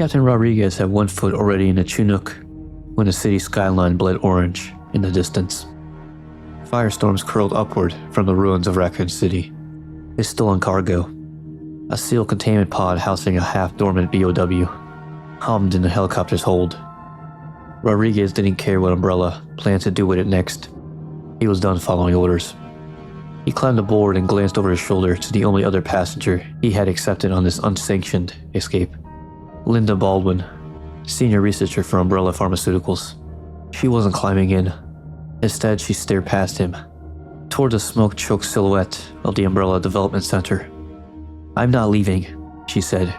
Captain Rodriguez had one foot already in the Chinook when the city skyline bled orange in the distance. Firestorms curled upward from the ruins of Raccoon City. His stolen cargo, a sealed containment pod housing a half-dormant BOW, hummed in the helicopter's hold. Rodriguez didn't care what Umbrella planned to do with it next. He was done following orders. He climbed aboard and glanced over his shoulder to the only other passenger he had accepted on this unsanctioned escape. Linda Baldwin, senior researcher for Umbrella Pharmaceuticals. She wasn't climbing in. Instead, she stared past him, toward the smoke-choked silhouette of the Umbrella Development Center. "I'm not leaving," she said.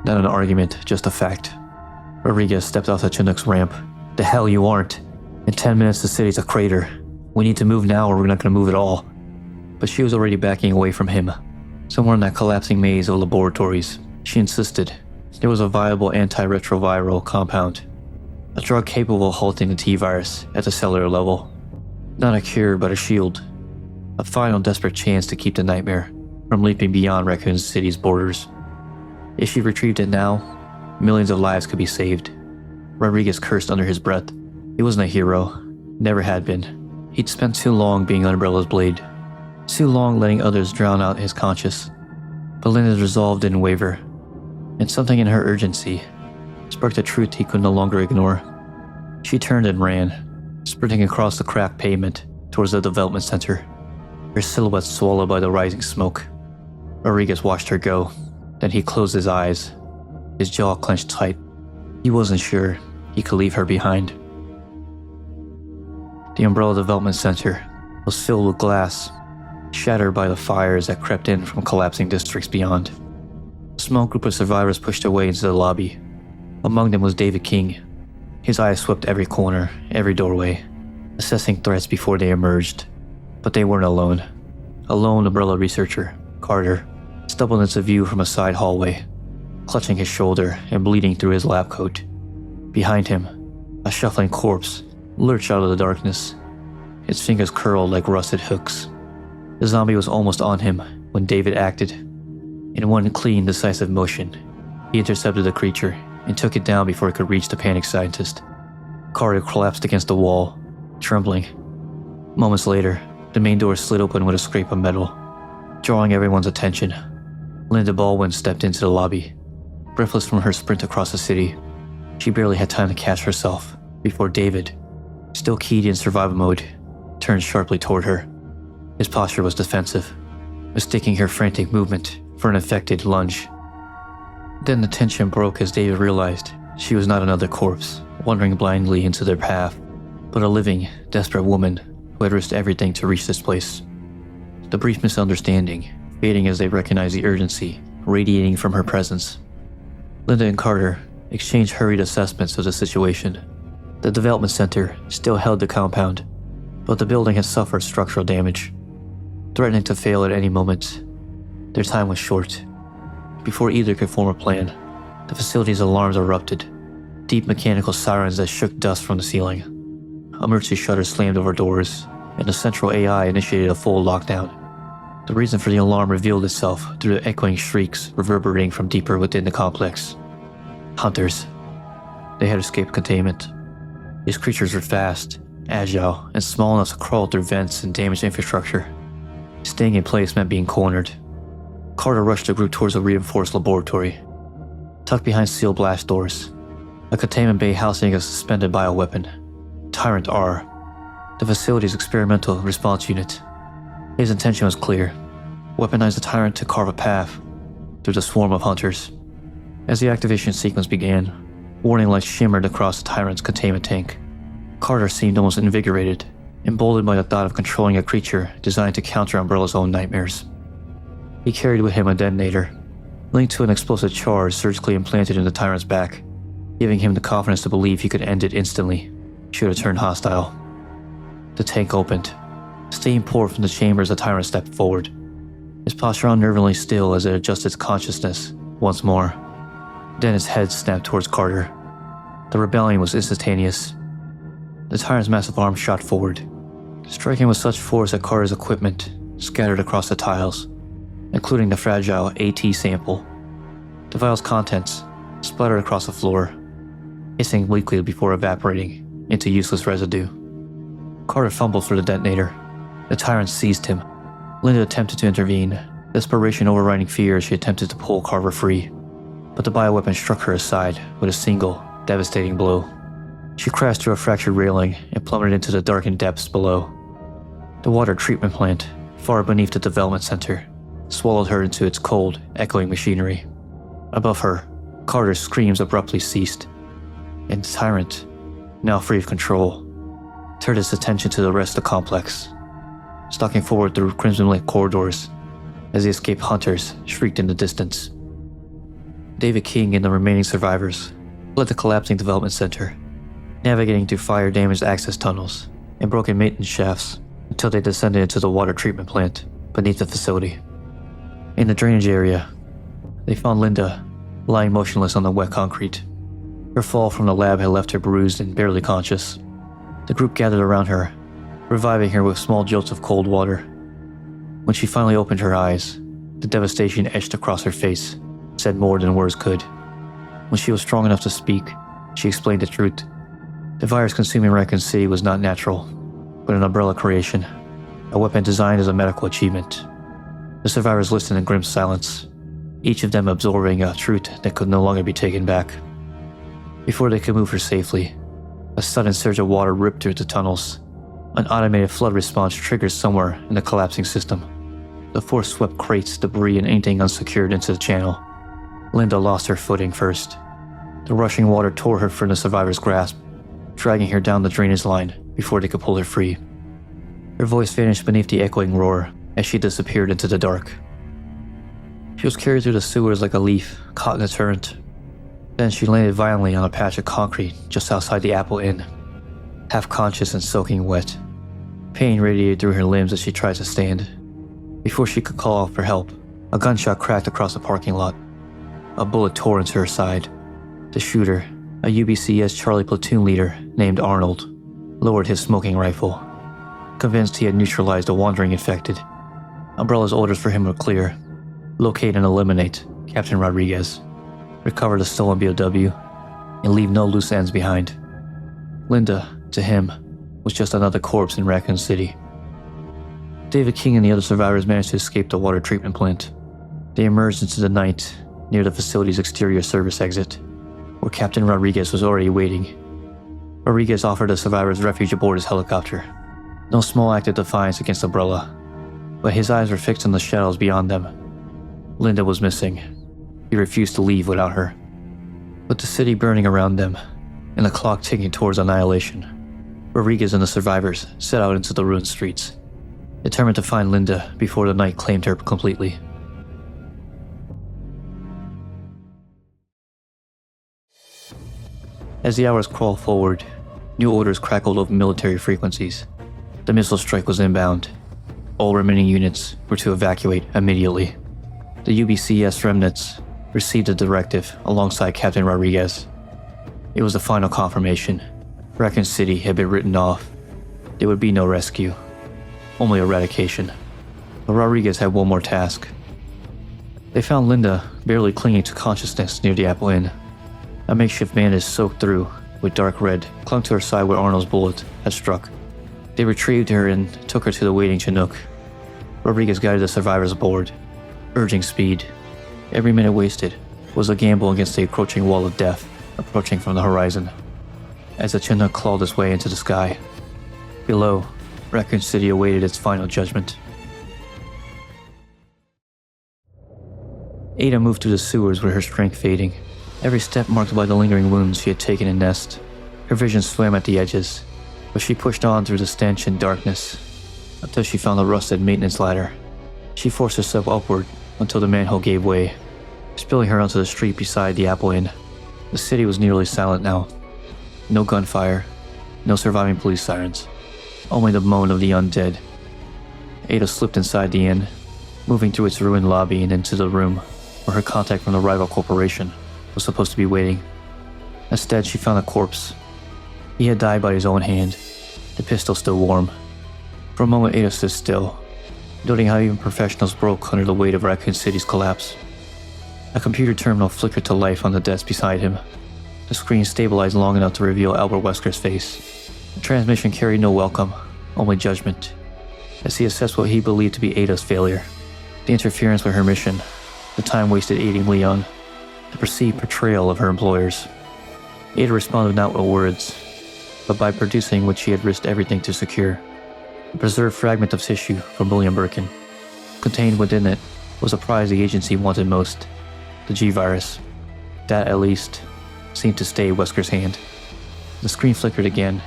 Not an argument, just a fact. Rodriguez stepped off the Chinook's ramp. "The hell you aren't. In 10 minutes the city's a crater. We need to move now or we're not going to move at all." But she was already backing away from him. Somewhere in that collapsing maze of laboratories, she insisted, there was a viable antiretroviral compound. A drug capable of halting the T-virus at the cellular level. Not a cure, but a shield. A final desperate chance to keep the nightmare from leaping beyond Raccoon City's borders. If she retrieved it now, millions of lives could be saved. Rodriguez cursed under his breath. He wasn't a hero. Never had been. He'd spent too long being Umbrella's blade. Too long letting others drown out his conscience. But Linda's resolve didn't waver. And something in her urgency sparked a truth he could no longer ignore. She turned and ran, sprinting across the cracked pavement towards the development center, her silhouette swallowed by the rising smoke. Rodriguez watched her go, then he closed his eyes, his jaw clenched tight. He wasn't sure he could leave her behind. The Umbrella Development Center was filled with glass, shattered by the fires that crept in from collapsing districts beyond. A small group of survivors pushed their way into the lobby. Among them was David King. His eyes swept every corner, every doorway, assessing threats before they emerged. But they weren't alone. A lone Umbrella researcher, Carter, stumbled into view from a side hallway, clutching his shoulder and bleeding through his lab coat. Behind him, a shuffling corpse lurched out of the darkness, its fingers curled like rusted hooks. The zombie was almost on him when David acted. In one clean, decisive motion, he intercepted the creature and took it down before it could reach the panicked scientist. Carter collapsed against the wall, trembling. Moments later, the main door slid open with a scrape of metal, drawing everyone's attention. Linda Baldwin stepped into the lobby, breathless from her sprint across the city. She barely had time to catch herself before David, still keyed in survival mode, turned sharply toward her. His posture was defensive, mistaking her frantic movement for an infected lunge. Then the tension broke as David realized she was not another corpse, wandering blindly into their path, but a living, desperate woman who had risked everything to reach this place. The brief misunderstanding fading as they recognized the urgency radiating from her presence. Linda and Carter exchanged hurried assessments of the situation. The development center still held the compound, but the building had suffered structural damage, threatening to fail at any moment. Their time was short. Before either could form a plan, the facility's alarms erupted, deep mechanical sirens that shook dust from the ceiling. Emergency shutters slammed over doors, and the central AI initiated a full lockdown. The reason for the alarm revealed itself through the echoing shrieks reverberating from deeper within the complex. Hunters. They had escaped containment. These creatures were fast, agile, and small enough to crawl through vents and damaged infrastructure. Staying in place meant being cornered. Carter rushed the group towards a reinforced laboratory. Tucked behind sealed blast doors, a containment bay housing a suspended bioweapon, Tyrant R, the facility's experimental response unit. His intention was clear: weaponize the Tyrant to carve a path through the swarm of hunters. As the activation sequence began, warning lights shimmered across the Tyrant's containment tank. Carter seemed almost invigorated, emboldened by the thought of controlling a creature designed to counter Umbrella's own nightmares. He carried with him a detonator, linked to an explosive charge surgically implanted in the Tyrant's back, giving him the confidence to believe he could end it instantly, should it turn hostile. The tank opened. Steam poured from the chamber as the Tyrant stepped forward, his posture unnervingly still as it adjusted its consciousness once more. Then its head snapped towards Carter. The rebellion was instantaneous. The Tyrant's massive arm shot forward, striking with such force that Carter's equipment scattered across the tiles, including the fragile AT sample. The vial's contents, splattered across the floor, hissing weakly before evaporating into useless residue. Carter fumbled for the detonator. The Tyrant seized him. Linda attempted to intervene, desperation overriding fear as she attempted to pull Carver free, but the bioweapon struck her aside with a single, devastating blow. She crashed through a fractured railing and plummeted into the darkened depths below. The water treatment plant, far beneath the development center, swallowed her into its cold, echoing machinery. Above her, Carter's screams abruptly ceased, and the Tyrant, now free of control, turned its attention to the rest of the complex, stalking forward through crimson-lit corridors as the escaped hunters shrieked in the distance. David King and the remaining survivors fled the collapsing development center, navigating through fire-damaged access tunnels and broken maintenance shafts until they descended into the water treatment plant beneath the facility. In the drainage area, they found Linda lying motionless on the wet concrete. Her fall from the lab had left her bruised and barely conscious. The group gathered around her, reviving her with small jolts of cold water. When she finally opened her eyes, the devastation etched across her face said more than words could. When she was strong enough to speak, she explained the truth. The virus consuming Raccoon City was not natural, but an umbrella creation, a weapon designed as a medical achievement. The survivors listened in grim silence, each of them absorbing a truth that could no longer be taken back. Before they could move her safely, a sudden surge of water ripped through the tunnels. An automated flood response triggered somewhere in the collapsing system. The force swept crates, debris, and anything unsecured into the channel. Linda lost her footing first. The rushing water tore her from the survivor's grasp, dragging her down the drainage line before they could pull her free. Her voice vanished beneath the echoing roar as she disappeared into the dark. She was carried through the sewers like a leaf caught in a torrent. Then she landed violently on a patch of concrete just outside the Apple Inn, half conscious and soaking wet. Pain radiated through her limbs as she tried to stand. Before she could call out for help, a gunshot cracked across the parking lot. A bullet tore into her side. The shooter, a UBCS Charlie platoon leader named Arnold, lowered his smoking rifle, convinced he had neutralized a wandering infected. Umbrella's orders for him were clear: locate and eliminate Captain Rodriguez, recover the stolen BOW, and leave no loose ends behind. Linda, to him, was just another corpse in Raccoon City. David King and the other survivors managed to escape the water treatment plant. They emerged into the night near the facility's exterior service exit, where Captain Rodriguez was already waiting. Rodriguez offered the survivors refuge aboard his helicopter. No small act of defiance against Umbrella, but his eyes were fixed on the shadows beyond them. Linda was missing. He refused to leave without her. With the city burning around them, and the clock ticking towards annihilation, Rodriguez and the survivors set out into the ruined streets, determined to find Linda before the night claimed her completely. As the hours crawled forward, new orders crackled over military frequencies. The missile strike was inbound. All remaining units were to evacuate immediately. The UBCS remnants received a directive alongside Captain Rodriguez. It was the final confirmation. Raccoon City had been written off. There would be no rescue, only eradication. But Rodriguez had one more task. They found Linda barely clinging to consciousness near the Apple Inn. A makeshift bandage soaked through with dark red clung to her side where Arnold's bullet had struck. They retrieved her and took her to the waiting Chinook. Rodriguez guided the survivors aboard, urging speed. Every minute wasted was a gamble against the encroaching wall of death approaching from the horizon. As the Chinook clawed its way into the sky, below, Raccoon City awaited its final judgment. Ada moved through the sewers with her strength fading, every step marked by the lingering wounds she had taken in Nest. Her vision swam at the edges, but she pushed on through the stench and darkness until she found a rusted maintenance ladder. She forced herself upward until the manhole gave way, spilling her onto the street beside the Apple Inn. The city was nearly silent now. No gunfire, no surviving police sirens, only the moan of the undead. Ada slipped inside the inn, moving through its ruined lobby and into the room where her contact from the rival corporation was supposed to be waiting. Instead, she found a corpse. He had died by his own hand, the pistol still warm. For a moment, Ada stood still, noting how even professionals broke under the weight of Raccoon City's collapse. A computer terminal flickered to life on the desk beside him. The screen stabilized long enough to reveal Albert Wesker's face. The transmission carried no welcome, only judgment, as he assessed what he believed to be Ada's failure. The interference with her mission, the time wasted aiding Leon, the perceived betrayal of her employers. Ada responded not with words, but by producing what she had risked everything to secure. A preserved fragment of tissue from William Birkin. Contained within it was a prize the agency wanted most, the G-Virus. That, at least, seemed to stay Wesker's hand. The screen flickered again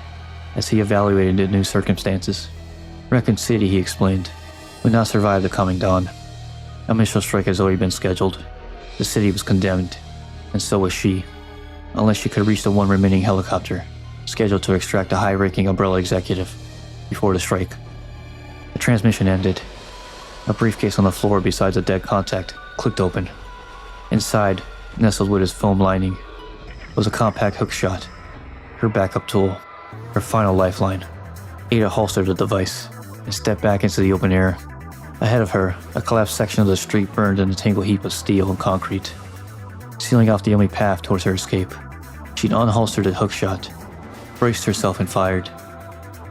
as he evaluated the new circumstances. Raccoon City, he explained, would not survive the coming dawn. A missile strike has already been scheduled. The city was condemned, and so was she, unless she could reach the one remaining helicopter, scheduled to extract a high-ranking Umbrella executive before the strike. The transmission ended. A briefcase on the floor beside the dead contact clicked open. Inside, nestled with its foam lining, was a compact hookshot, her backup tool, her final lifeline. Ada holstered the device and stepped back into the open air. Ahead of her, a collapsed section of the street burned in a tangled heap of steel and concrete, sealing off the only path towards her escape. She'd unholstered the hookshot, braced herself and fired,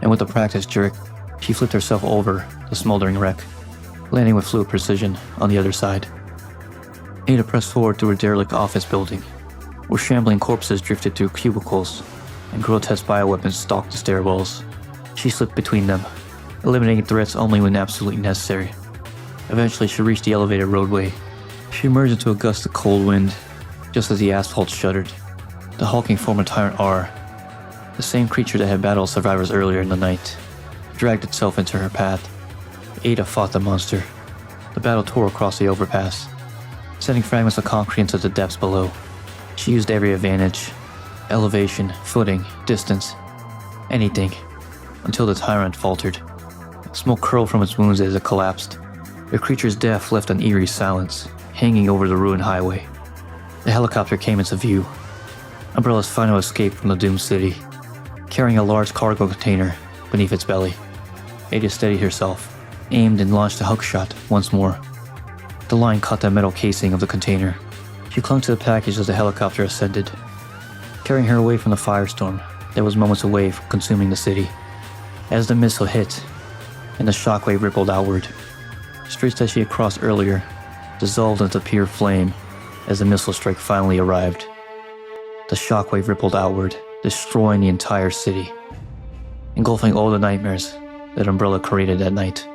and with a practiced jerk, she flipped herself over the smoldering wreck, landing with fluid precision on the other side. Ada pressed forward through a derelict office building, where shambling corpses drifted through cubicles and grotesque bioweapons stalked the stairwells. She slipped between them, eliminating threats only when absolutely necessary. Eventually, she reached the elevated roadway. She emerged into a gust of cold wind, just as the asphalt shuddered. The hulking form of Tyrant R, the same creature that had battled survivors earlier in the night, dragged itself into her path. Ada fought the monster. The battle tore across the overpass, sending fragments of concrete into the depths below. She used every advantage, elevation, footing, distance, anything, until the Tyrant faltered. Smoke curled from its wounds as it collapsed. The creature's death left an eerie silence, hanging over the ruined highway. The helicopter came into view. Umbrella's final escape from the doomed city, carrying a large cargo container beneath its belly. Ada steadied herself, aimed and launched a hookshot once more. The line caught the metal casing of the container. She clung to the package as the helicopter ascended, carrying her away from the firestorm that was moments away from consuming the city. As the missile hit, and the shockwave rippled outward, streets that she had crossed earlier dissolved into pure flame as the missile strike finally arrived. The shockwave rippled outward, destroying the entire city, engulfing all the nightmares that Umbrella created that night.